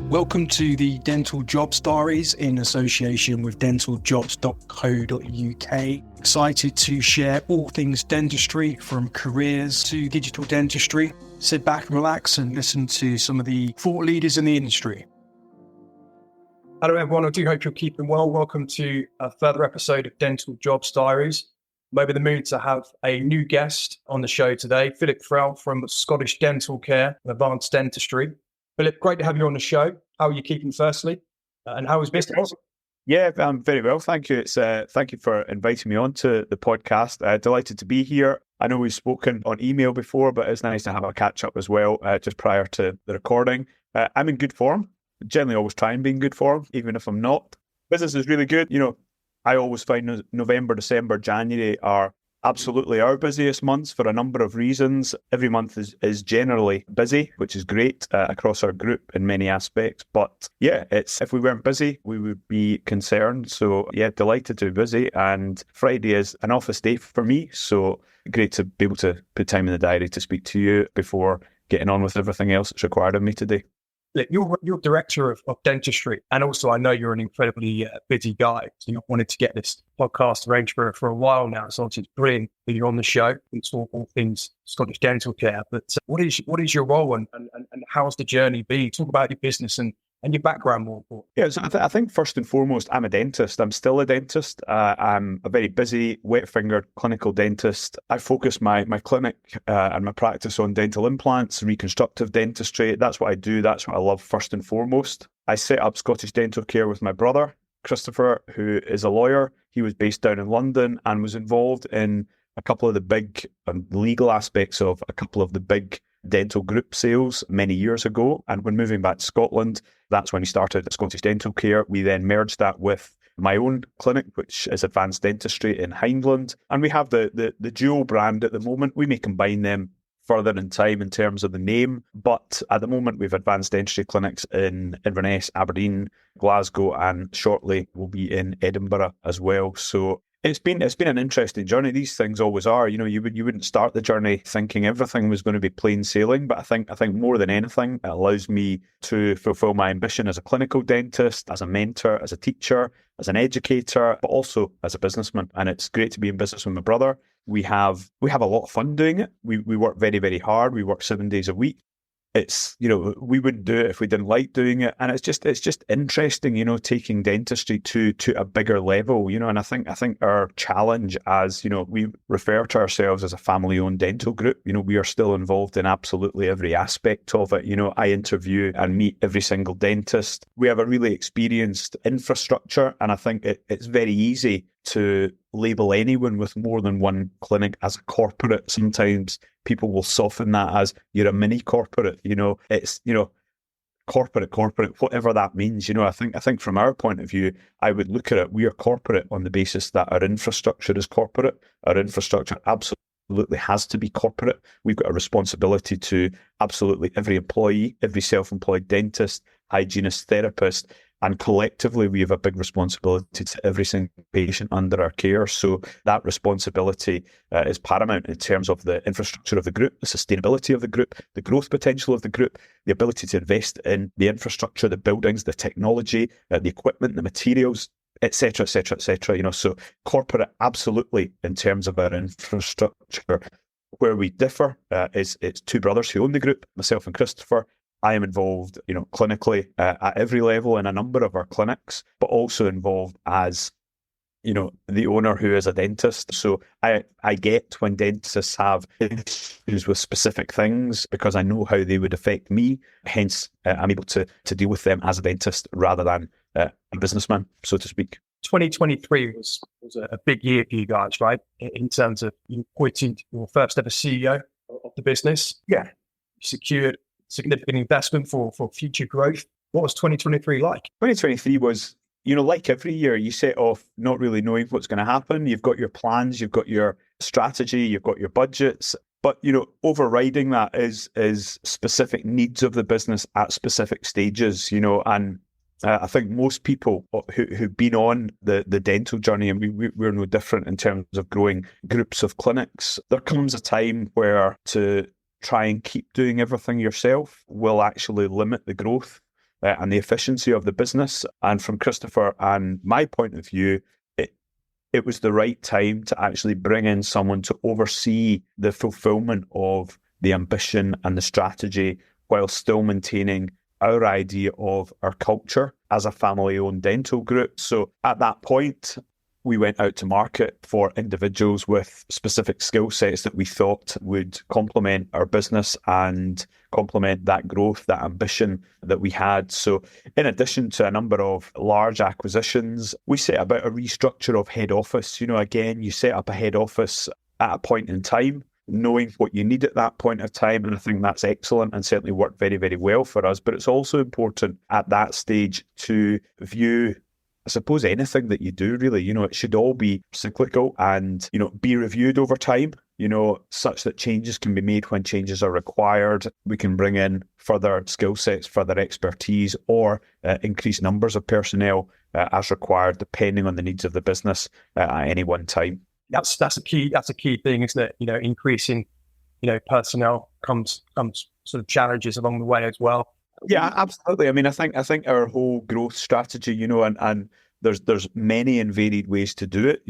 Welcome to the Dental Jobs Diaries in association with dentaljobs.co.uk. Excited to share all things dentistry from careers to digital dentistry. Sit back and relax and listen to some of the thought leaders in the industry. Hello everyone, I do hope you're keeping well. Welcome to a further episode of Dental Jobs Diaries. I'm over the moon to have a new guest on the show today, Philip Friel from Scottish Dental Care and Advanced Dentistry. Philip, great to have you on the show. How are you keeping firstly? And how is business? Yeah, I'm very well, thank you. Thank you for inviting me on to the podcast. Delighted to be here. I know we've spoken on email before, but it's nice to have a catch up as well just prior to the recording. I'm in good form. Generally always try and be in good form, even if I'm not. Business is really good. You know, I always find November, December, January are absolutely our busiest months for a number of reasons. Every month is generally busy, which is great across our group in many aspects. But yeah, if we weren't busy, we would be concerned. So yeah, delighted to be busy. And Friday is an office day for me. So great to be able to put time in the diary to speak to you before getting on with everything else that's required of me today. You're director of dentistry, and also I know you're an incredibly busy guy. So you wanted to get this podcast arranged for a while now. So it's brilliant that you're on the show and talk all things Scottish dental care. But what is your role and how's the journey been? Talk about your business and your background more important. Yeah, so I think first and foremost, I'm a dentist. I'm still a dentist. I'm a very busy, wet-fingered clinical dentist. I focus my clinic and my practice on dental implants, reconstructive dentistry. That's what I do. That's what I love first and foremost. I set up Scottish Dental Care with my brother, Christopher, who is a lawyer. He was based down in London and was involved in a couple of the big legal aspects of a couple of the big dental group sales many years ago. And when moving back to Scotland, that's when he started Scottish Dental Care. We then merged that with my own clinic, which is Advanced Dentistry in Hindland. And we have the dual brand at the moment. We may combine them further in time in terms of the name, but at the moment we've Advanced Dentistry clinics in Inverness, Aberdeen, Glasgow, and shortly we'll be in Edinburgh as well. So it's been an interesting journey. These things always are. You know, you wouldn't start the journey thinking everything was going to be plain sailing, but I think more than anything, it allows me to fulfill my ambition as a clinical dentist, as a mentor, as a teacher, as an educator, but also as a businessman. And it's great to be in business with my brother. We have a lot of fun doing it. We work very, very hard. We work 7 days a week. It's, you know, we wouldn't do it if we didn't like doing it. And it's just interesting, you know, taking dentistry to a bigger level, you know, and I think our challenge as, you know, we refer to ourselves as a family-owned dental group. You know, we are still involved in absolutely every aspect of it. You know, I interview and meet every single dentist. We have a really experienced infrastructure, and I think it's very easy to label anyone with more than one clinic as a corporate. Sometimes people will soften that as you're a mini corporate, you know, it's, you know, corporate, whatever that means. You know, I think from our point of view, I would look at it, we are corporate on the basis that our infrastructure is corporate. Our infrastructure absolutely has to be corporate. We've got a responsibility to absolutely every employee, every self-employed dentist, hygienist, therapist, and collectively, we have a big responsibility to every single patient under our care. So that responsibility is paramount in terms of the infrastructure of the group, the sustainability of the group, the growth potential of the group, the ability to invest in the infrastructure, the buildings, the technology, the equipment, the materials, etc., etc., etc. You know, so corporate, absolutely, in terms of our infrastructure. Where we differ is it's two brothers who own the group, myself and Christopher. I am involved, you know, clinically at every level in a number of our clinics, but also involved as, you know, the owner who is a dentist. So I get when dentists have issues with specific things because I know how they would affect me. Hence, I'm able to deal with them as a dentist rather than a businessman, so to speak. 2023 was a big year for you guys, right? In terms of you appointed your first ever CEO of the business. Yeah. You secured significant investment for future growth. What was 2023 like? 2023 was, you know, like every year, you set off not really knowing what's going to happen. You've got your plans, you've got your strategy, you've got your budgets. But, you know, overriding that is specific needs of the business at specific stages, you know, and I think most people who've been on the dental journey, and we're no different in terms of growing groups of clinics, there comes a time where to try and keep doing everything yourself will actually limit the growth. and the efficiency of the business. And from Christopher and my point of view, it was the right time to actually bring in someone to oversee the fulfillment of the ambition and the strategy while still maintaining our idea of our culture as a family-owned dental group. So at that point, we went out to market for individuals with specific skill sets that we thought would complement our business and complement that growth, that ambition that we had. So in addition to a number of large acquisitions, we set about a restructure of head office. Again, you set up a head office at a point in time, knowing what you need at that point of time. And I think that's excellent and certainly worked very, very well for us. But it's also important at that stage to view, I suppose, anything that you do, really, it should all be cyclical and, be reviewed over time, such that changes can be made when changes are required. We can bring in further skill sets, further expertise, or increase numbers of personnel as required, depending on the needs of the business at any one time. That's a key thing, isn't it? Increasing, personnel comes sort of challenges along the way as well. Yeah, absolutely. I mean, I think our whole growth strategy, and there's many and varied ways to do it.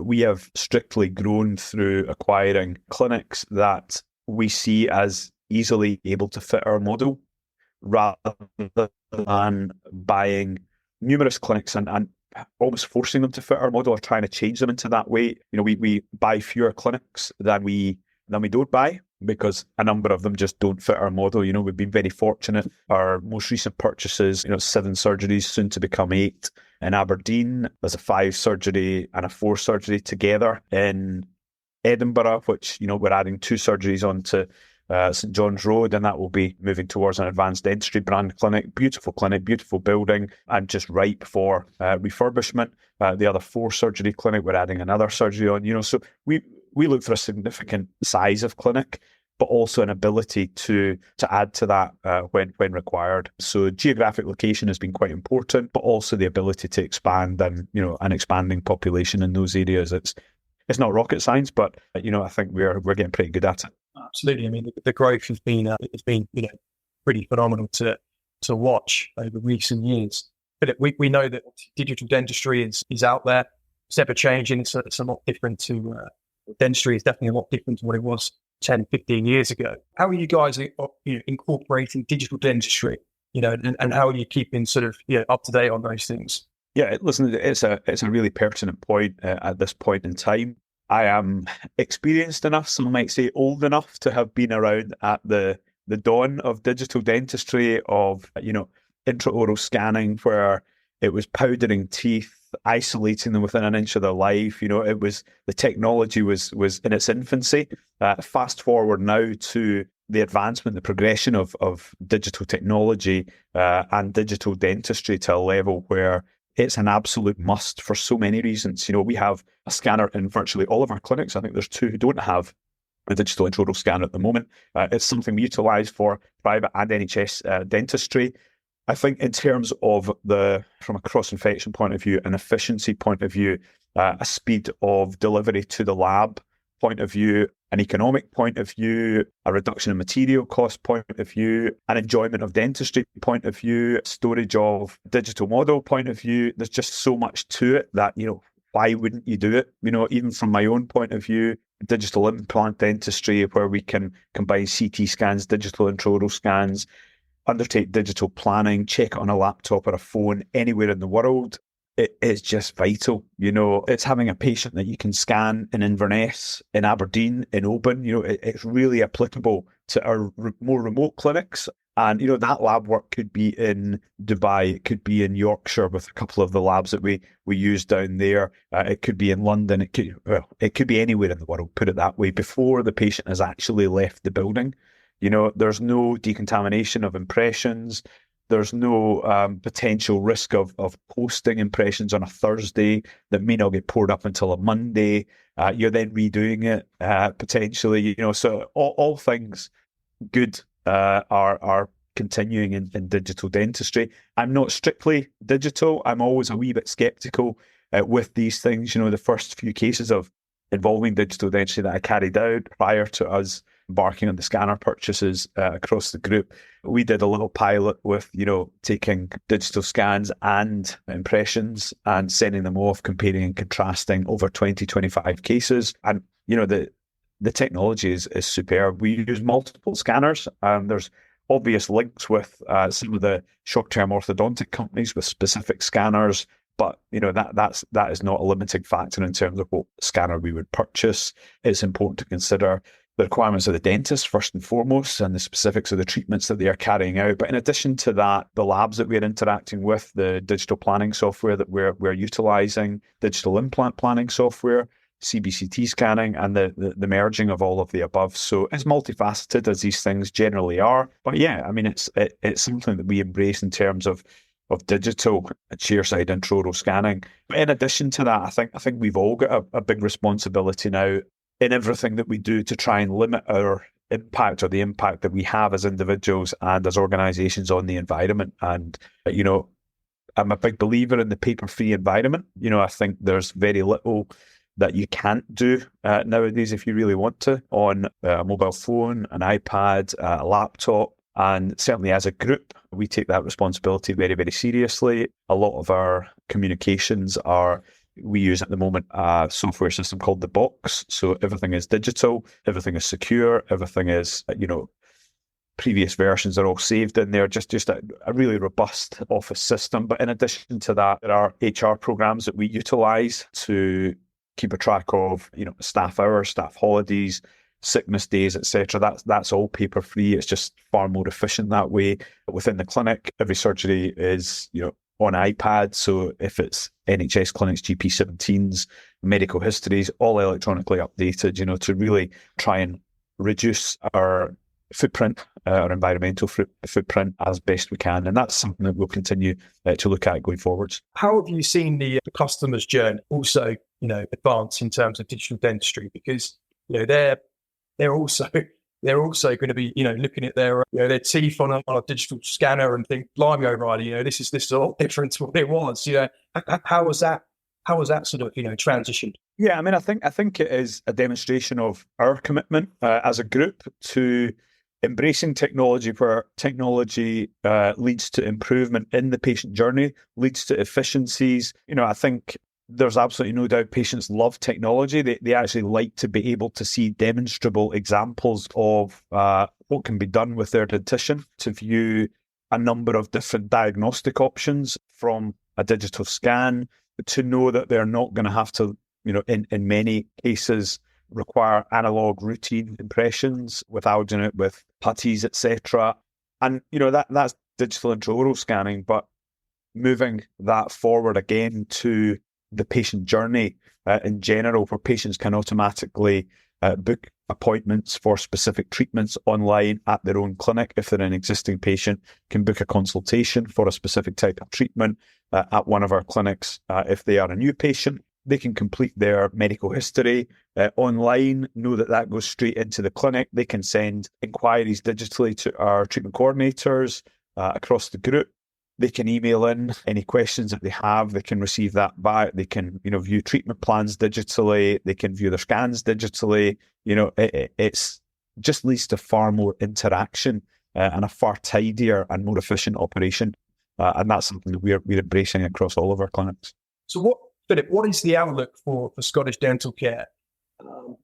We have strictly grown through acquiring clinics that we see as easily able to fit our model, rather than buying numerous clinics and almost forcing them to fit our model or trying to change them into that way. We buy fewer clinics than we don't buy, because a number of them just don't fit our model. We've been very fortunate. Our most recent purchases, 7 surgeries, soon to become 8 in Aberdeen. There's a 5 surgery and a 4 surgery together in Edinburgh, which, we're adding 2 surgeries onto St John's Road, and that will be moving towards an advanced dentistry brand clinic, beautiful building, and just ripe for refurbishment. The other 4 surgery clinic, we're adding another surgery on, so we look for a significant size of clinic, but also an ability to add to that when required. So geographic location has been quite important, but also the ability to expand and, an expanding population in those areas. It's not rocket science, but, I think we're getting pretty good at it. Absolutely. I mean, the growth has been pretty phenomenal to watch over recent years. But we know that digital dentistry is out there. It's ever changing. It's a lot different to dentistry is definitely a lot different to what it was 10, 15 years ago. How are you guys incorporating digital dentistry, and how are you keeping sort of up to date on those things? Yeah, listen, it's a really pertinent point at this point in time. I am experienced enough, some might say old enough, to have been around at the dawn of digital dentistry, of, intraoral scanning, where it was powdering teeth, isolating them within an inch of their life. It was, the technology was in its infancy. Fast forward now to the advancement, the progression of digital technology and digital dentistry to a level where it's an absolute must for so many reasons. We have a scanner in virtually all of our clinics. I think there's 2 who don't have a digital intraoral scanner at the moment. It's something we utilise for private and NHS dentistry. I think in terms of from a cross-infection point of view, an efficiency point of view, a speed of delivery to the lab point of view, an economic point of view, a reduction in material cost point of view, an enjoyment of dentistry point of view, storage of digital model point of view, there's just so much to it that, why wouldn't you do it? Even from my own point of view, digital implant dentistry, where we can combine CT scans, digital intraoral scans, undertake digital planning, check it on a laptop or a phone anywhere in the world. It is just vital. It's having a patient that you can scan in Inverness, in Aberdeen, in Oban. It's really applicable to our more remote clinics. And, that lab work could be in Dubai, it could be in Yorkshire with a couple of the labs that we use down there. It could be in London. It could be anywhere in the world, put it that way, before the patient has actually left the building. There's no decontamination of impressions. There's no potential risk of posting impressions on a Thursday that may not get poured up until a Monday. You're then redoing it potentially. So all things good are continuing in digital dentistry. I'm not strictly digital. I'm always a wee bit skeptical with these things. The first few cases of involving digital dentistry that I carried out prior to us embarking on the scanner purchases across the group, we did a little pilot with, taking digital scans and impressions and sending them off, comparing and contrasting over 25 cases. And, the technology is superb. We use multiple scanners. There's obvious links with some of the short-term orthodontic companies with specific scanners, but that is not a limiting factor in terms of what scanner we would purchase. It's important to consider the requirements of the dentist first and foremost, and the specifics of the treatments that they are carrying out. But in addition to that, the labs that we're interacting with, the digital planning software that we're utilising, digital implant planning software, CBCT scanning, and the merging of all of the above. So it's multifaceted, as these things generally are. But yeah, I mean, it's something that we embrace in terms of digital chairside intraoral scanning. But in addition to that, I think we've all got a big responsibility now in everything that we do to try and limit our impact, or the impact that we have as individuals and as organisations on the environment. And, I'm a big believer in the paper-free environment. I think there's very little that you can't do nowadays if you really want to on a mobile phone, an iPad, a laptop. And certainly as a group, we take that responsibility very, very seriously. A lot of our communications we use at the moment a software system called The Box. So everything is digital, everything is secure, everything is, previous versions are all saved in there, just a really robust office system. But in addition to that, there are HR programs that we utilise to keep a track of, staff hours, staff holidays, sickness days, etc. That's all paper free. It's just far more efficient that way. Within the clinic, every surgery is, on iPad. So if it's NHS clinics, GP17s, medical histories, all electronically updated, to really try and reduce our footprint, our environmental footprint as best we can. And that's something that we'll continue to look at going forwards. How have you seen the customer's journey also, advance in terms of digital dentistry? Because, they're also going to be, looking at their teeth on a digital scanner and think, blimey, O'Reilly, this is a lot different to what it was. How was that sort of, transitioned? Yeah, I mean, I think it is a demonstration of our commitment as a group to embracing technology, where technology leads to improvement in the patient journey, leads to efficiencies. I think there's absolutely no doubt patients love technology. They actually like to be able to see demonstrable examples of what can be done with their dentition, to view a number of different diagnostic options from a digital scan, to know that they're not going to have to, in many cases, require analog routine impressions with alginate, with putties, etc. And, that's digital intraoral scanning, but moving that forward again to the patient journey in general, where patients can automatically book appointments for specific treatments online at their own clinic. If they're an existing patient, can book a consultation for a specific type of treatment at one of our clinics. If they are a new patient, they can complete their medical history online, know that goes straight into the clinic. They can send inquiries digitally to our treatment coordinators across the group. They can email in any questions that they have. They can receive that back. They can, view treatment plans digitally. They can view their scans digitally. It's just leads to far more interaction and a far tidier and more efficient operation. And that's something that we're embracing across all of our clinics. So Philip, what is the outlook for Scottish dental care?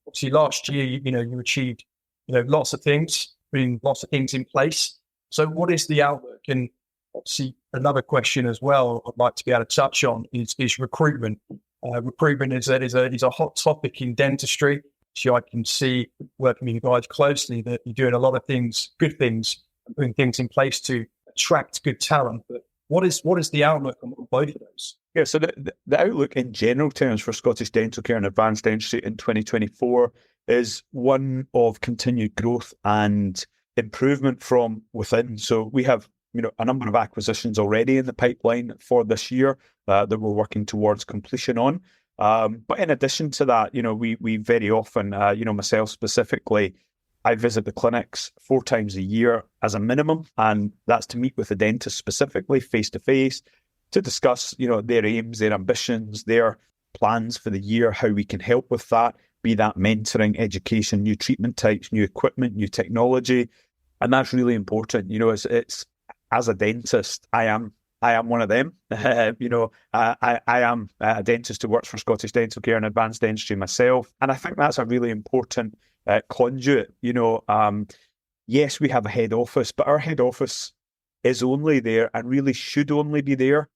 Obviously, last year, you achieved, lots of things, putting lots of things in place. So what is the outlook? And obviously, another question as well I'd like to be able to touch on is recruitment. Recruitment is a hot topic in dentistry. So I can see, working with you guys closely, that you're doing a lot of things, good things, putting things in place to attract good talent. But what is the outlook on both of those? Yeah, so the outlook in general terms for Scottish dental care and advanced dentistry in 2024 is one of continued growth and improvement from within. So we have a number of acquisitions already in the pipeline for this year that we're working towards completion on. But in addition to that, we very often, myself specifically, I visit the clinics 4 times a year as a minimum, and that's to meet with the dentist specifically face to face, to discuss, their aims, their ambitions, their plans for the year, how we can help with that. be that mentoring, education, new treatment types, new equipment, new technology. And that's really important. It's as a dentist, I am one of them. I am a dentist who works for Scottish Dental Care and Advanced Dentistry myself. And I think that's a really important conduit. Yes, we have a head office, but our head office is only there and really should only be there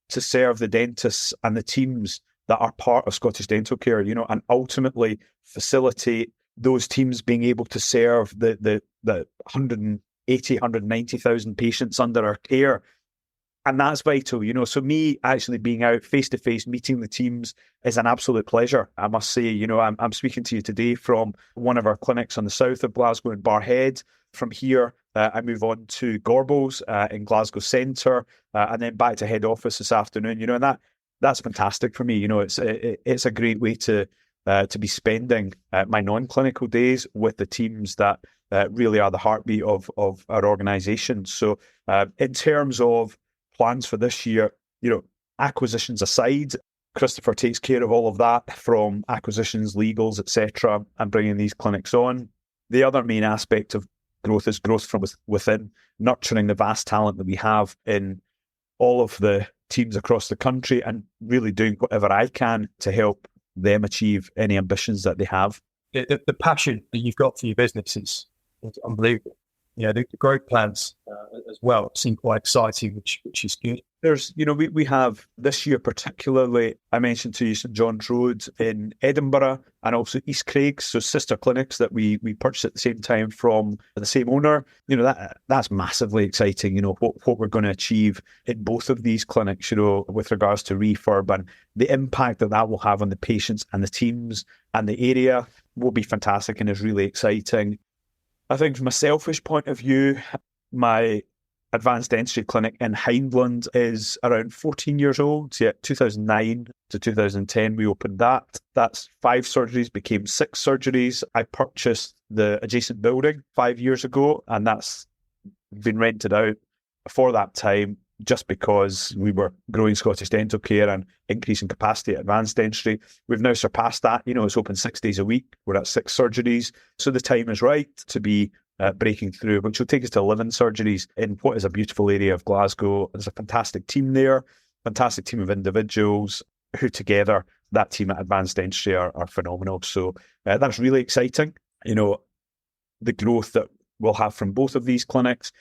to serve the dentists and the teams that are part of Scottish Dental Care, and ultimately facilitate those teams being able to serve the 180, 190,000 patients under our care. And that's vital, So me actually being out face-to-face, meeting the teams is an absolute pleasure, I must say. I'm speaking to you today from one of our clinics on the south of Glasgow in Barrhead. From here, I move on to Gorbals in Glasgow Centre, and then back to head office this afternoon. And that's fantastic for me. It's a great way to be spending my non-clinical days with the teams that really are the heartbeat of our organisation. So in terms of plans for this year, acquisitions aside, Christopher takes care of all of that from acquisitions, legals, etc., and bringing these clinics on. The other main aspect of growth is growth from within, nurturing the vast talent that we have in all of the teams across the country and really doing whatever I can to help them achieve any ambitions that they have. The passion that you've got for your business is unbelievable. The growth plans as well seem quite exciting, which is good. There's, we have this year particularly, I mentioned to you St John's Road in Edinburgh and also East Craig, so sister clinics that we purchased at the same time from the same owner. That's massively exciting, what we're going to achieve in both of these clinics, with regards to refurb, and the impact that will have on the patients and the teams and the area will be fantastic and is really exciting. I think from a selfish point of view, my advanced dentistry clinic in Hindland is around 14 years old. Yeah, 2009 to 2010, we opened that. That's 5 surgeries, became 6 surgeries. I purchased the adjacent building 5 years ago, and that's been rented out for that time just because we were growing Scottish Dental Care and increasing capacity at advanced dentistry. We've now surpassed that. It's open 6 days a week. We're at 6 surgeries. So the time is right to be breaking through, which will take us to 11 surgeries in what is a beautiful area of Glasgow. There's a fantastic team there, fantastic team of individuals who together, that team at Advanced Dentistry are phenomenal. So that's really exciting. The growth that we'll have from both of these clinics.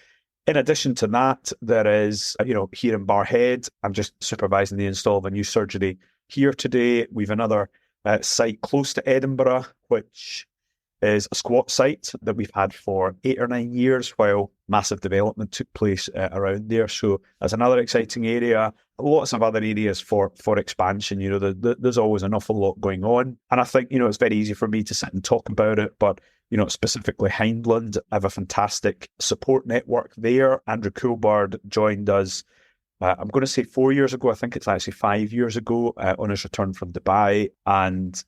In addition to that, there is, here in Barrhead, I'm just supervising the install of a new surgery here today. We've another site close to Edinburgh, which is a squat site that we've had for 8 or 9 years while massive development took place around there. So that's another exciting area. Lots of other areas for expansion. There's always an awful lot going on. And I think, it's very easy for me to sit and talk about it, but specifically Hindland, I have a fantastic support network there. Andrew Coulbard joined us, I'm going to say 4 years ago. I think it's actually 5 years ago on his return from Dubai, and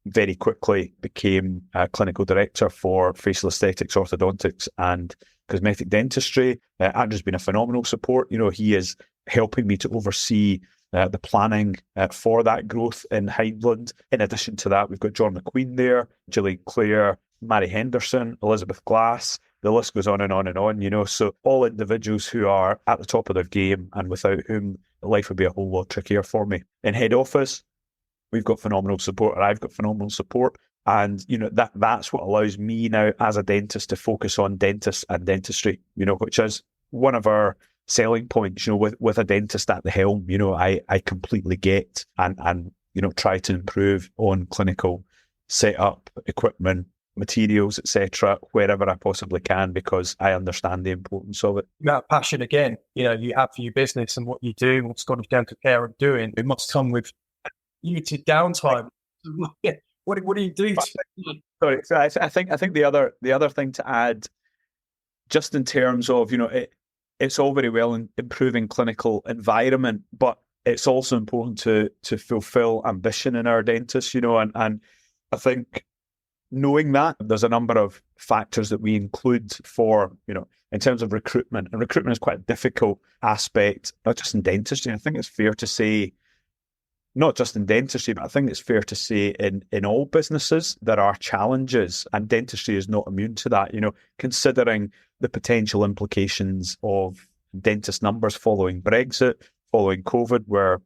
very quickly became clinical director for facial aesthetics, orthodontics and cosmetic dentistry. Andrew's been a phenomenal support. He is helping me to oversee the planning for that growth in Hindland. In addition to that, we've got John McQueen there, Gillian Clare, Mary Henderson, Elizabeth Glass. The list goes on and on and on, So all individuals who are at the top of their game and without whom life would be a whole lot trickier for me. In head office, we've got phenomenal support, or I've got phenomenal support. And, that's what allows me now as a dentist to focus on dentists and dentistry, which is one of our selling points, with a dentist at the helm. I completely get and try to improve on clinical setup, equipment, materials, etc., wherever I possibly can, because I understand the importance of it. That passion, again, you have for your business and what you do, what Scottish Dental Care are doing, it must come with limited downtime. What do you do? Sorry, so I think the other thing to add, just in terms of it's all very well in improving clinical environment, but it's also important to fulfil ambition in our dentists, and I think knowing that there's a number of factors that we include for, in terms of recruitment, and recruitment is quite a difficult aspect, not just in dentistry. I think it's fair to say not just in dentistry, but I think it's fair to say in all businesses, there are challenges, and dentistry is not immune to that, considering the potential implications of dentist numbers following Brexit, following COVID, where,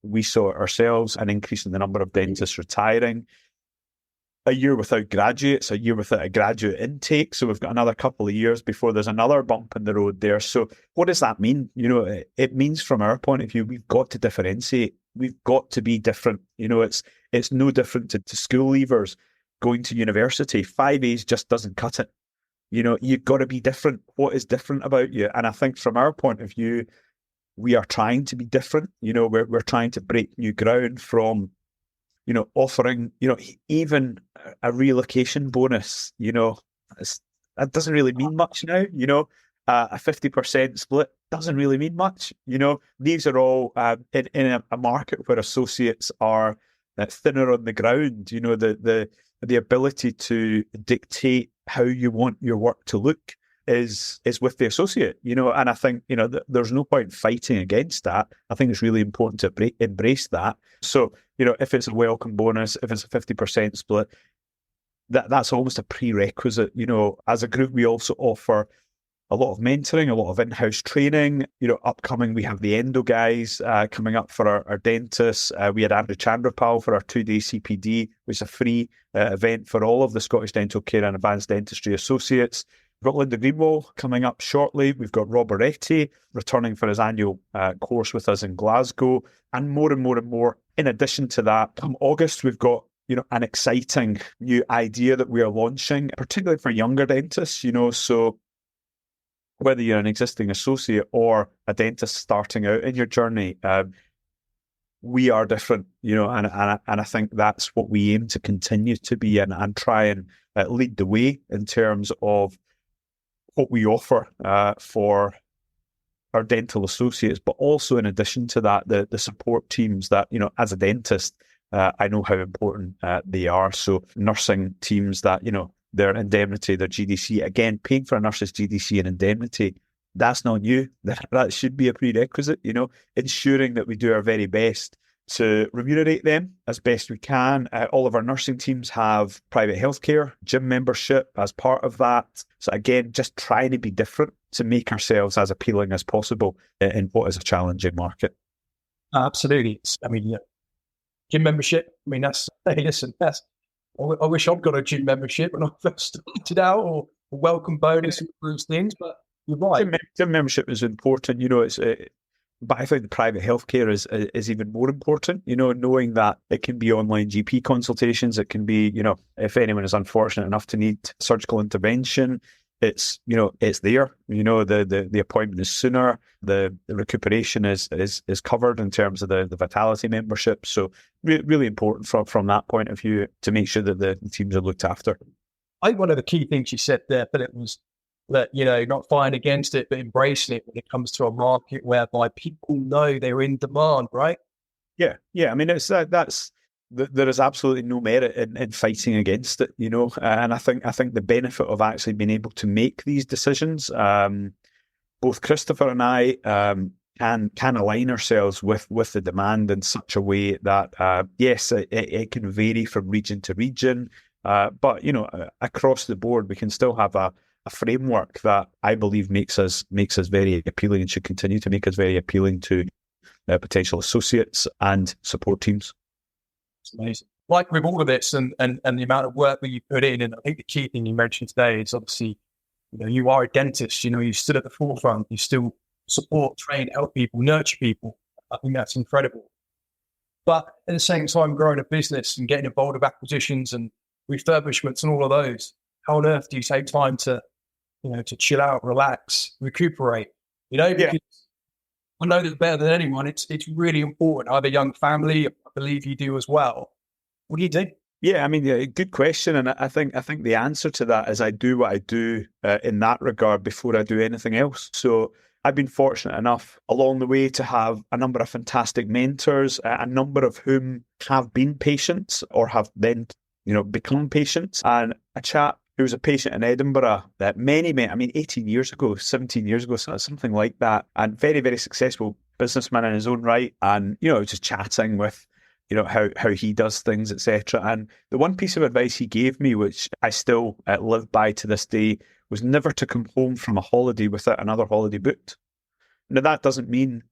we saw ourselves an increase in the number of dentists retiring. A year without graduates, a year without a graduate intake. So we've got another couple of years before there's another bump in the road there. So what does that mean? It means from our point of view, we've got to differentiate. We've got to be different. It's no different to school leavers going to university. 5As just doesn't cut it. You've got to be different. What is different about you? And I think from our point of view, we are trying to be different. We're trying to break new ground from offering, even a relocation bonus, that doesn't really mean much now, a 50% split doesn't really mean much. These are all in a market where associates are thinner on the ground, the ability to dictate how you want your work to look is with the associate, and I think, there's no point fighting against that. I think it's really important to embrace that. So, if it's a welcome bonus, if it's a 50% split, that's almost a prerequisite. As a group, we also offer a lot of mentoring, a lot of in-house training. Upcoming, we have the endo guys coming up for our dentists. We had Andrew Chandrapal for our 2-day CPD, which is a free event for all of the Scottish Dental Care and Advanced Dentistry associates. We've got Linda Greenwall coming up shortly. We've got Rob Moretti returning for his annual course with us in Glasgow, and more and more and more. In addition to that, come August, we've got an exciting new idea that we are launching, particularly for younger dentists. So whether you're an existing associate or a dentist starting out in your journey, we are different. And I think that's what we aim to continue to be, and try and lead the way in terms of what we offer for our dental associates, but also in addition to that, the support teams that, as a dentist, I know how important they are. So nursing teams that, their indemnity, their GDC, again, paying for a nurse's GDC and indemnity, that's not new. That should be a prerequisite, ensuring that we do our very best to remunerate them as best we can. All of our nursing teams have private healthcare, gym membership as part of that. So again, just trying to be different to make ourselves as appealing as possible in what is a challenging market. Absolutely. Gym membership, hey, listen, I wish I'd got a gym membership when I first started out, or a welcome bonus and those things, but you're right. Gym membership is important, but I think the private healthcare is even more important, knowing that it can be online GP consultations. It can be, if anyone is unfortunate enough to need surgical intervention, it's there, the appointment is sooner, the recuperation is covered in terms of the Vitality membership. So really important from that point of view to make sure that the teams are looked after. I think one of the key things you said there, Philip, was that, not fighting against it, but embracing it when it comes to a market whereby people know they're in demand, right? Yeah. I mean, it's there is absolutely no merit in fighting against it, and I think the benefit of actually being able to make these decisions, both Christopher and I can align ourselves with the demand in such a way that, yes, it can vary from region to region, but across the board, we can still have a framework that I believe makes us very appealing and should continue to make us very appealing to potential associates and support teams. It's amazing. Like with all of this and the amount of work that you put in, and I think the key thing you mentioned today is obviously, you are a dentist, you stood at the forefront, you still support, train, help people, nurture people. I think that's incredible. But at the same time, growing a business and getting involved with acquisitions and refurbishments and all of those, how on earth do you take time to chill out, relax, recuperate? Because I know that better than anyone, it's really important. I have a young family. I believe you do as well. What do you do? Yeah, I mean, good question. And I think the answer to that is I do what I do in that regard before I do anything else. So I've been fortunate enough along the way to have a number of fantastic mentors, a number of whom have been patients or have then, become patients. And a chap who was a patient in Edinburgh that 18 years ago, 17 years ago, something like that, and very, very successful businessman in his own right. And, just chatting with how he does things, etc. And the one piece of advice he gave me, which I still live by to this day, was never to come home from a holiday without another holiday booked. Now, that doesn't mean,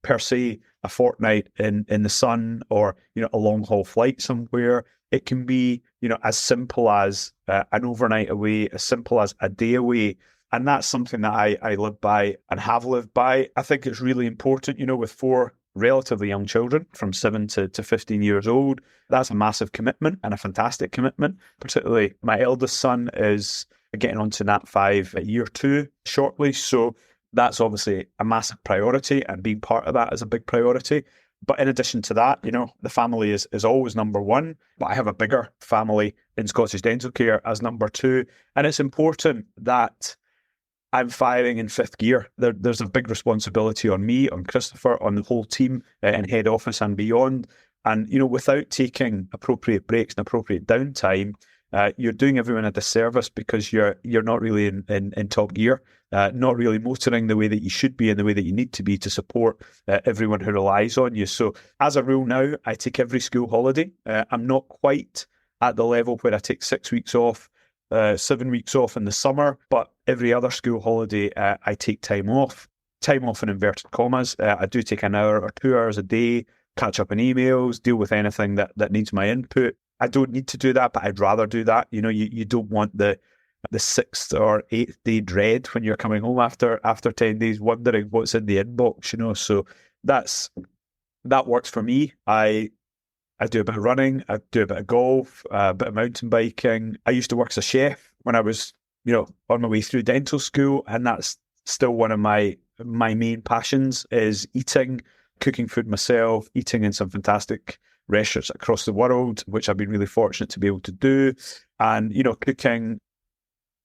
per se, a fortnight in the sun or, a long haul flight somewhere. It can be, as simple as an overnight away, as simple as a day away. And that's something that I live by and have lived by. I think it's really important, with 4 relatively young children from 7 to 15 years old. That's a massive commitment and a fantastic commitment. Particularly my eldest son is getting onto Nat 5 at year 2 shortly. So that's obviously a massive priority, and being part of that is a big priority. But in addition to that, the family is always number one. But I have a bigger family in Scottish Dental Care as number 2. And it's important that I'm firing in 5th gear. There's a big responsibility on me, on Christopher, on the whole team in head office and beyond. And, without taking appropriate breaks and appropriate downtime, you're doing everyone a disservice, because you're not really in top gear, not really motoring the way that you should be and the way that you need to be to support everyone who relies on you. So as a rule now, I take every school holiday. I'm not quite at the level where I take 6 weeks off, 7 weeks off in the summer, but every other school holiday, I take time off in inverted commas. I do take an hour or 2 hours a day, catch up on emails, deal with anything that needs my input. I don't need to do that, but I'd rather do that. You don't want the 6th or 8th day dread when you're coming home after 10 days, wondering what's in the inbox, so that works for me. I do a bit of running, I do a bit of golf, a bit of mountain biking. I used to work as a chef when I was, on my way through dental school, and that's still one of my main passions, is eating, cooking food myself, eating in some fantastic restaurants across the world, which I've been really fortunate to be able to do. And, cooking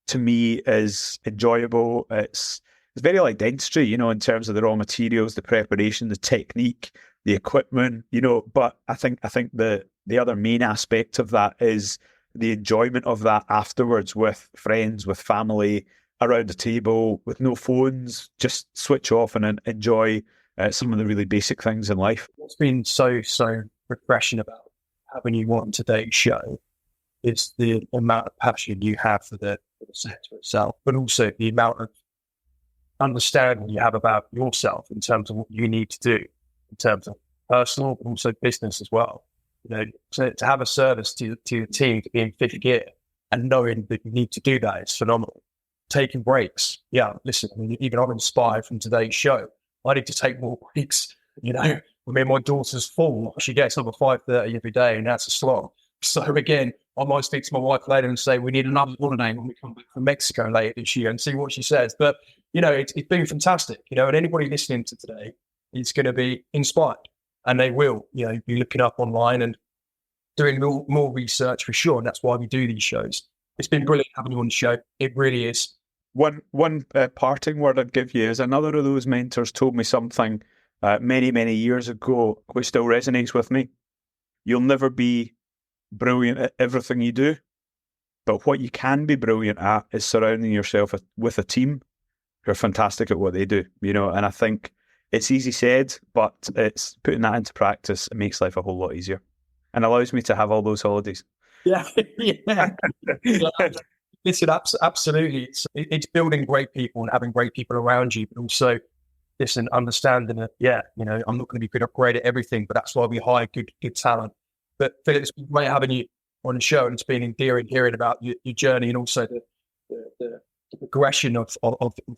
to me is enjoyable. It's very like dentistry, in terms of the raw materials, the preparation, the technique, the equipment, but I think the other main aspect of that is the enjoyment of that afterwards, with friends, with family, around a table, with no phones, just switch off and enjoy some of the really basic things in life. What's been so refreshing about having you on today's show is the amount of passion you have for the sector itself, but also the amount of understanding you have about yourself in terms of what you need to do in terms of personal, but also business as well. So to have a service to the team, to be in 5th gear and knowing that you need to do that is phenomenal. Taking breaks. Yeah, listen, even I'm inspired from today's show. I need to take more breaks. When my daughter's 4, she gets up at 5:30 every day, and that's a slog. So again, I might speak to my wife later and say we need another holiday when we come back from Mexico later this year, and see what she says. But it's been fantastic. And anybody listening to today is going to be inspired, and they will, be looking up online and doing more research for sure. And that's why we do these shows. It's been brilliant having you on the show. It really is. One parting word I'd give you is, another of those mentors told me something many, many years ago, which still resonates with me. You'll never be brilliant at everything you do, but what you can be brilliant at is surrounding yourself with a team who are fantastic at what they do, and I think it's easy said, but it's putting that into practice. It makes life a whole lot easier and allows me to have all those holidays. Yeah. Listen, absolutely. It's building great people and having great people around you, but also, listen, understanding that, I'm not going to be great at everything, but that's why we hire good talent. But Philip, it's been great having you on the show, and it's been endearing hearing about your journey and also the progression of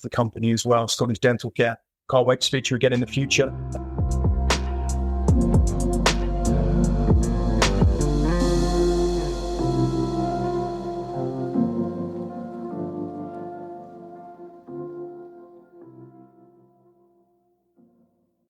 the company as well, Scottish Dental Care. Can't wait to speak to you again in the future.